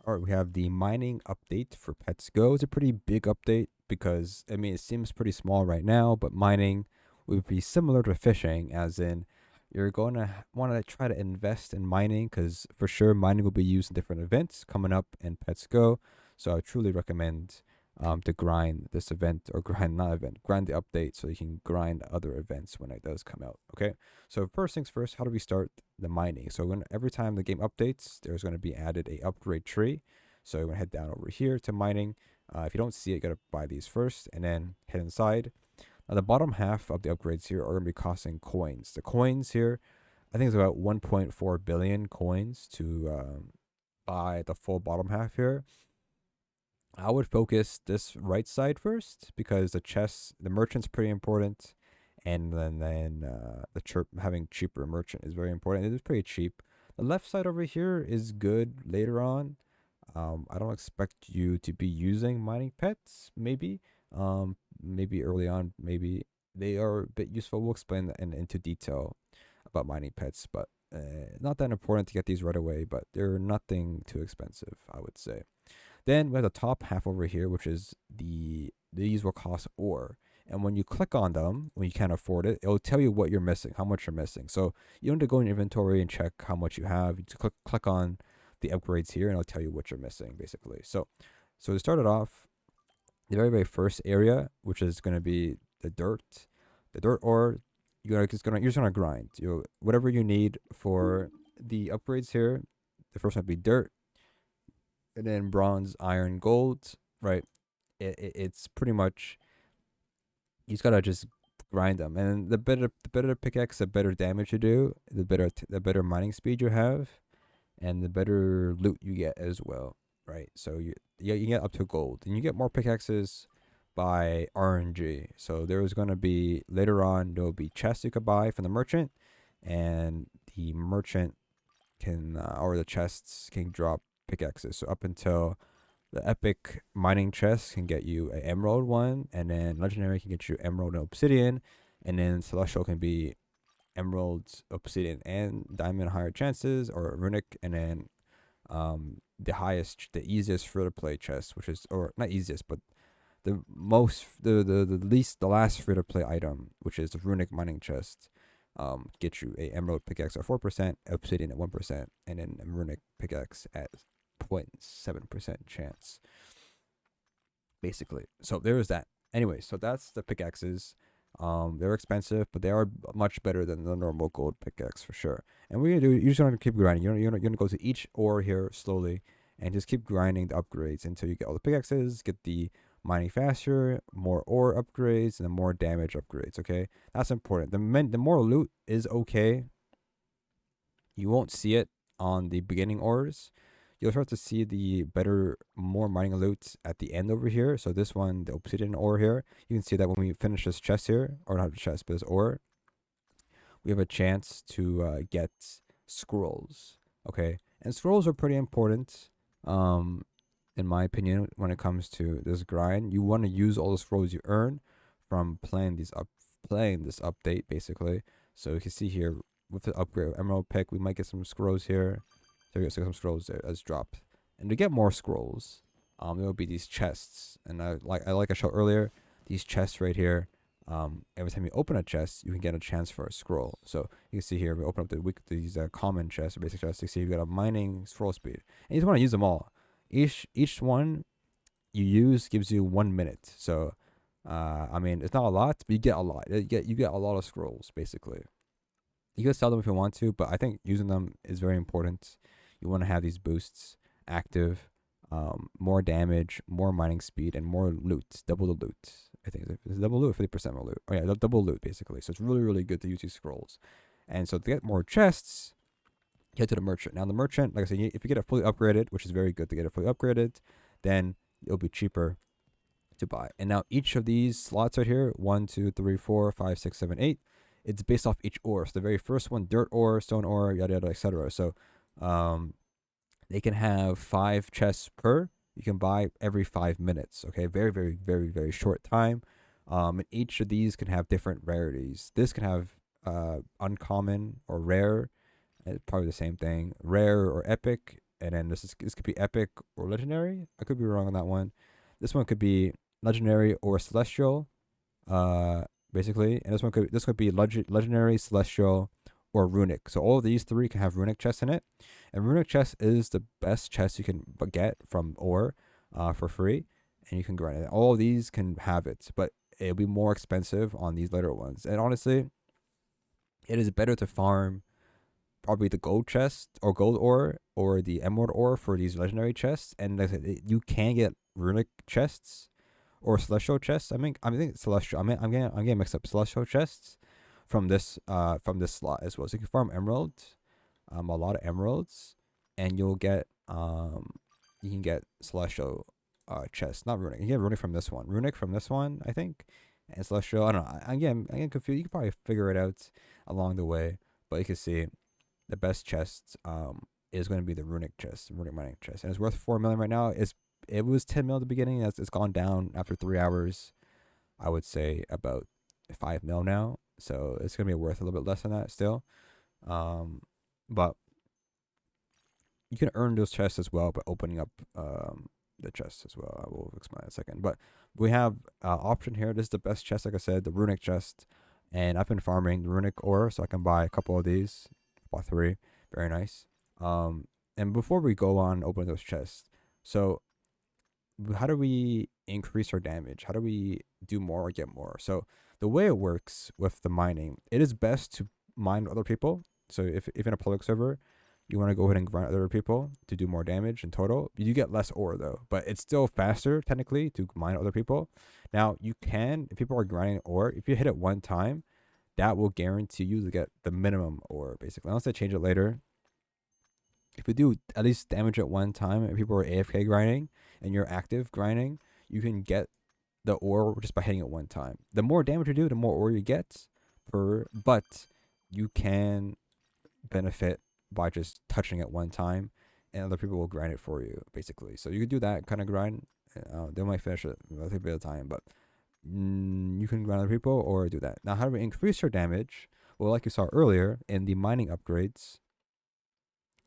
All right, we have the mining update for Pets Go. It's a pretty big update because, I mean, it seems pretty small right now, but mining would be similar to fishing, as in you're going to want to try to invest in mining because for sure mining will be used in different events coming up in Pets Go. So I truly recommend to grind this event or grind not event, grind the update so you can grind other events when it does come out. Okay. So first things first, how do we start the mining? So when every time the game updates, there's going to be added a upgrade tree. So you're going to head down over here to mining. If you don't see it, you got to buy these first and then head inside. Now the bottom half of the upgrades here are going to be costing coins. The coins here, I think it's about 1.4 billion coins to buy the full bottom half here. I would focus this right side first because the merchant's pretty important, and then the chirp having cheaper merchant is very important. It is pretty cheap. The left side over here is good later on. I don't expect you to be using mining pets. Maybe early on. Maybe they are a bit useful. We'll explain that into detail about mining pets, but not that important to get these right away. But they're nothing too expensive, I would say. Then we have the top half over here, which is these will cost ore. And when you click on them, when you can't afford it, it'll tell you what you're missing, how much you're missing. So you don't have to go in inventory and check how much you have. You just click on the upgrades here, and it'll tell you what you're missing, basically. So to start it off, the very very first area, which is going to be the dirt ore. You're just gonna grind. Whatever you need for the upgrades here. The first one would be dirt, and then bronze, iron, gold, right? It's pretty much you just gotta just grind them, and the better the pickaxe, the better damage you do, the better mining speed you have, and the better loot you get as well, right? So you get up to gold, and you get more pickaxes by RNG. So there's gonna be later on there will be chests you could buy from the merchant, and the merchant can or the chests can drop pickaxes. So up until the epic mining chest can get you an emerald one, and then legendary can get you emerald and obsidian, and then celestial can be emeralds, obsidian, and diamond higher chances, or runic, and then the easiest free to play chest, which is or not easiest, but the last free to play item, which is the runic mining chest. Get you a emerald pickaxe at 4%, obsidian at 1%, and then a runic pickaxe at 0.7% chance, basically. So there is that. Anyway, so that's the pickaxes. They're expensive, but they are much better than the normal gold pickaxe for sure. And what you just want to keep grinding. You're gonna go to each ore here slowly, and just keep grinding the upgrades until you get all the pickaxes, get the mining faster, more ore upgrades, and the more damage upgrades. Okay, that's important. The more loot is okay. You won't see it on the beginning ores. You'll start to see the better, more mining loot at the end over here. So this one, the obsidian ore here, you can see that when we finish this chest here, or not the chest, but this ore, we have a chance to get scrolls. Okay, and scrolls are pretty important. In my opinion, when it comes to this grind, you want to use all the scrolls you earn from playing this update, basically. So you can see here with the upgrade of emerald pick, we might get some scrolls here. So we get some scrolls there as dropped. And to get more scrolls, there will be these chests. And I showed earlier, these chests right here. Every time you open a chest, you can get a chance for a scroll. So you can see here, we open up these common chests or basic chests. You see you got a mining scroll speed, and you just want to use them all. Each one you use gives you 1 minute. So, I mean, it's not a lot, but you get a lot. You get a lot of scrolls basically. You can sell them if you want to, but I think using them is very important. You want to have these boosts active, more damage, more mining speed, and more loot. Double the loot. I think it's double loot, 50% more loot. Oh yeah, double loot basically. So it's really really good to use these scrolls. And so to get more chests, head to the merchant. Now the merchant, like I said, if you get it fully upgraded, which is very good to get it fully upgraded, then it'll be cheaper to buy. And now each of these slots right here, 1, 2, 3, 4, 5, 6, 7, 8, it's based off each ore. So the very first one, dirt ore, stone ore, yada yada, etc. So they can have 5 chests per. You can buy every 5 minutes. Okay, very very very very short time. And each of these can have different rarities. This can have uncommon or rare. It's probably the same thing. Rare or epic, and then this could be epic or legendary. I could be wrong on that one. This one could be legendary or celestial, uh, basically, and this could be legendary, celestial, or runic. So all of these three can have runic chests in it, and runic chest is the best chest you can get from ore, for free, and you can grind it. All of these can have it, but it'll be more expensive on these later ones. And honestly, it is better to farm probably the gold chest or gold ore or the emerald ore for these legendary chests. And like I said, you can get runic chests or celestial chests. I think celestial. I'm getting mixed up. Celestial chests from this slot as well. So you can farm emeralds, a lot of emeralds, and you can get celestial chests, not runic. You can get runic from this one. Runic from this one, I think, and celestial. I don't know. I'm getting confused. You can probably figure it out along the way, but you can see the best chest is going to be the runic chest, runic mining chest, and it's worth 4 million right now. It was 10 mil at the beginning. It's gone down after 3 hours. I would say about 5 mil now, so it's going to be worth a little bit less than that still. But you can earn those chests as well by opening up the chests as well. I will explain in a second. But we have option here. This is the best chest, like I said, the runic chest, and I've been farming the runic ore, so I can buy a couple of these. Bought 3, very nice. And before we go on opening those chests, so how do we increase our damage? How do we do more or get more? So the way it works with the mining, it is best to mine other people. So if in a public server, you want to go ahead and grind other people to do more damage in total. You get less ore though, but it's still faster technically to mine other people. Now you can, if people are grinding ore, if you hit it one time, that will guarantee you to get the minimum ore basically. Unless they change it later. If you do at least damage at one time and people are AFK grinding and you're active grinding, you can get the ore just by hitting it one time. The more damage you do, the more ore you get but you can benefit by just touching it one time and other people will grind it for you basically. So you can do that kind of grind. They might finish it a little bit of time, but you can grind other people or do that. Now, how do we increase your damage? Well, like you saw earlier in the mining upgrades,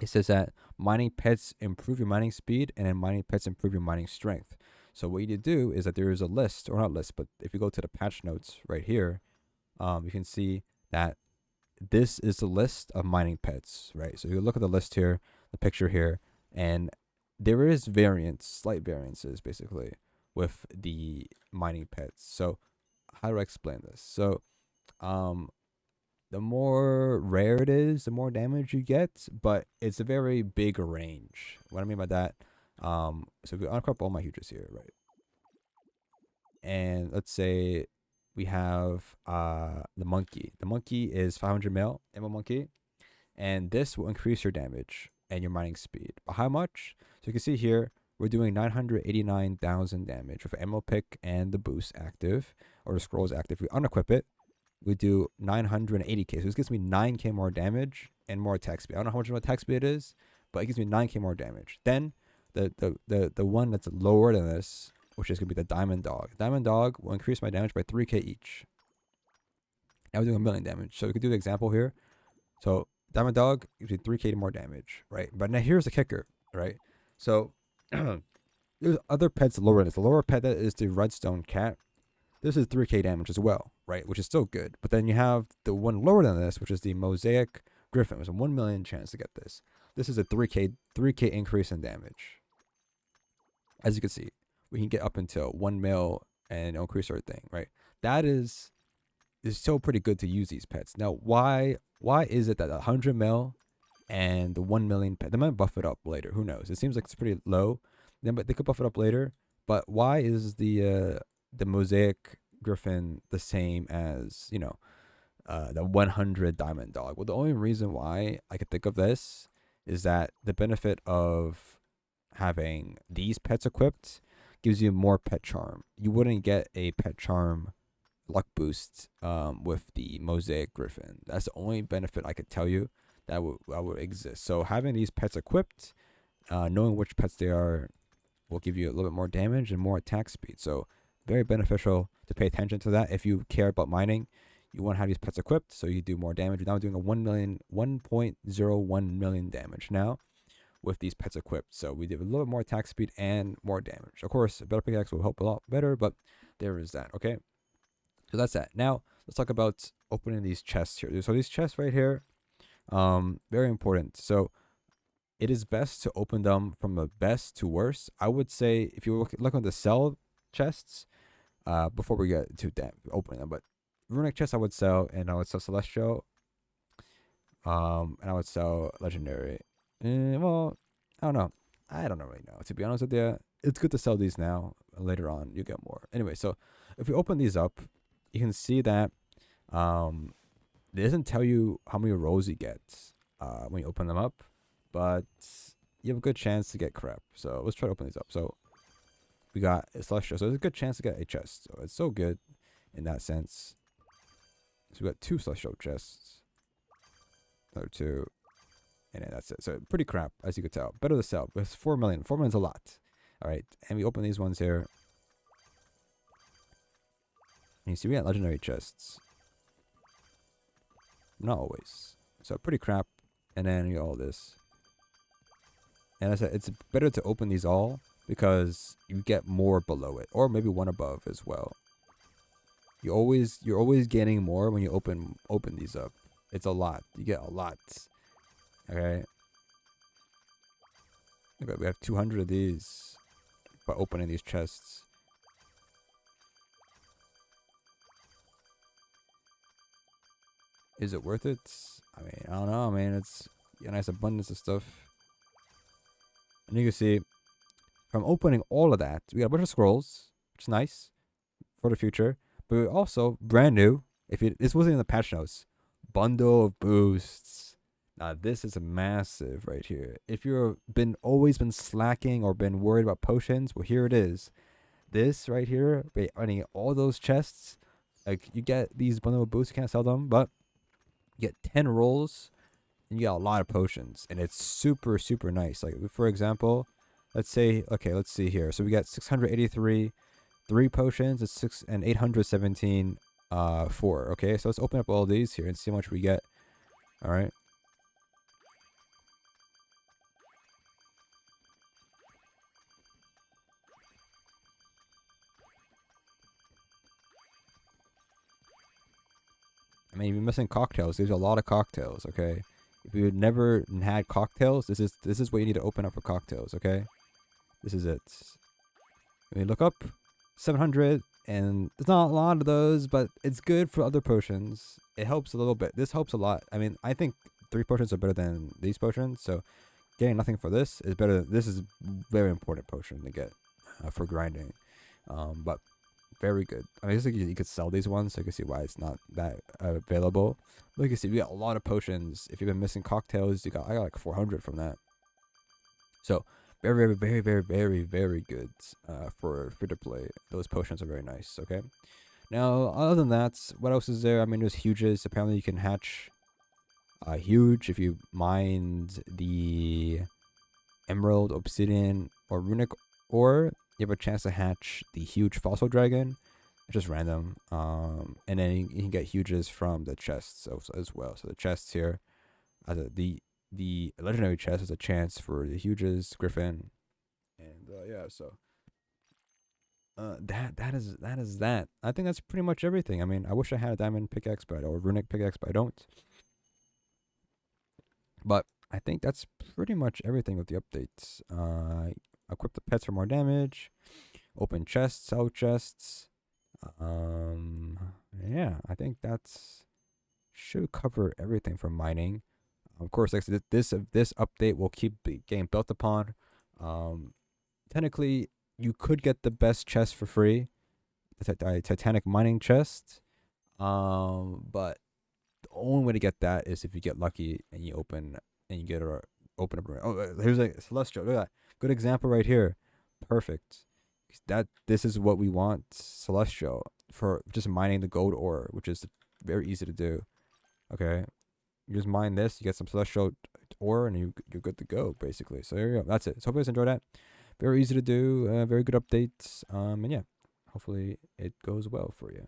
it says that mining pets improve your mining speed and then mining pets improve your mining strength. So what you need to do is that there is a list, or not list, but if you go to the patch notes right here, you can see that this is the list of mining pets, right? So you look at the list here, the picture here, and there is slight variances basically with the mining pets. So how do I explain this? So the more rare it is, the more damage you get, but it's a very big range. What I mean by that, so if we uncrop all my huges here, right? And let's say we have the monkey. The monkey is 500 mil, emerald monkey, and this will increase your damage and your mining speed. But how much? So you can see here, we're doing 989,000 damage with emerald pick and the boost active, or the scrolls active. We unequip it, we do 980k. So this gives me 9k more damage and more attack speed. I don't know how much of attack speed it is, but it gives me 9k more damage. Then the one that's lower than this, which is gonna be the diamond dog. Diamond dog will increase my damage by 3k each. Now we're doing 1 million damage. So we could do the example here. So diamond dog gives me 3k more damage, right? But now here's the kicker, right? So there's other pets lower than this. The lower pet that is the redstone cat. This is 3k damage as well, right? Which is still good. But then you have the one lower than this, which is the mosaic griffin. There's a 1 million chance to get this. This is a 3k increase in damage. As you can see, we can get up until 1 mil and increase our thing, right? That is still pretty good to use these pets. Now, why is it that 100 mil and the 1 million pet, they might buff it up later. Who knows? It seems like it's pretty low. Then, but they could buff it up later. But why is the mosaic griffin the same as, the 100 diamond dog? Well, the only reason why I could think of this is that the benefit of having these pets equipped gives you more pet charm. You wouldn't get a pet charm luck boost with the mosaic griffin. That's the only benefit I could tell you that would exist. So having these pets equipped, knowing which pets they are, will give you a little bit more damage and more attack speed. So very beneficial to pay attention to that. If you care about mining, you want to have these pets equipped so you do more damage. Now we're doing a 1.01 million damage now with these pets equipped. So we did a little bit more attack speed and more damage. Of course, a better pickaxe will help a lot better, but there is that. Okay, so that's that. Now let's talk about opening these chests here. So these chests right here, very important. So it is best to open them from the best to worst. I would say if you look on the sell chests, before we get to opening them, but runic chests I would sell, and I would sell celestial, and I would sell legendary. Well, I don't know. I don't really know, to be honest with you. It's good to sell these now. Later on, you get more. Anyway, so if we open these up, you can see that it doesn't tell you how many rolls you get when you open them up, but you have a good chance to get crap. So let's try to open these up. So we got a celestial, so there's a good chance to get a chest. So it's so good in that sense. So we got 2 celestial chests. Another 2. And then that's it. So pretty crap, as you could tell. Better to sell. But it's 4 million. 4 million's a lot. Alright. And we open these ones here. And you see we got legendary chests. Not always. So pretty crap. And then you got all this. And I said it's better to open these all because you get more below it. Or maybe one above as well. You're always getting more when you open these up. It's a lot. You get a lot. Okay. Okay, we have 200 of these by opening these chests. Is it worth it? I mean, I don't know, man. It's a nice abundance of stuff. And you can see from opening all of that, we got a bunch of scrolls, which is nice for the future. But we also brand new. This wasn't in the patch notes. Bundle of boosts. Now this is a massive right here. If you've always been slacking or been worried about potions, well, here it is. This right here, running all those chests, like you get these bundle of boosts. You can't sell them, but you get 10 rolls, and you get a lot of potions, and it's super nice. Like for example, let's see here. So we got 683, 3 potions, and 817. 4. Okay, so let's open up all these here and see how much we get. All right. I mean, you're missing cocktails. There's a lot of cocktails. Okay, if you had never had cocktails, this is what you need to open up for cocktails. Okay, this is it. Let me look up 700. And there's not a lot of those, but it's good for other potions. It helps a little bit. This helps a lot. I mean, I think 3 potions are better than these potions. So getting nothing for this is better. This is very important potion to get for grinding. But very good. I mean, you could sell these ones, so you can see why it's not that available. But you can see we got a lot of potions. If you've been missing cocktails, I got like 400 from that. So very good for free to play. Those potions are very nice. Okay, now other than that, what else is there? I mean, there's huges. Apparently you can hatch a huge if you mined the emerald, obsidian, or runic ore. You have a chance to hatch the huge fossil dragon. It's just random. And then you can get huges from the chests as well. So the chests here, the legendary chest has a chance for the huges, griffin, and yeah. So that is that. I think that's pretty much everything. I mean, I wish I had a diamond pickaxe, or runic pickaxe, but I don't. But I think that's pretty much everything with the updates. Equip the pets for more damage. Open chests, sell chests. Yeah, I think that's should cover everything for mining. Of course, like this update will keep getting built upon. Technically, you could get the best chest for free, the Titanic mining chest. But the only way to get that is if you get lucky and you open up. Oh, here's a celestial. Look at that. Good example right here. Perfect. This is what we want. Celestial for just mining the gold ore, which is very easy to do. Okay. You just mine this, you get some celestial ore, and you're good to go, basically. So there you go. That's it. So hopefully you guys enjoyed that. Very easy to do. Very good updates. And yeah, hopefully it goes well for you.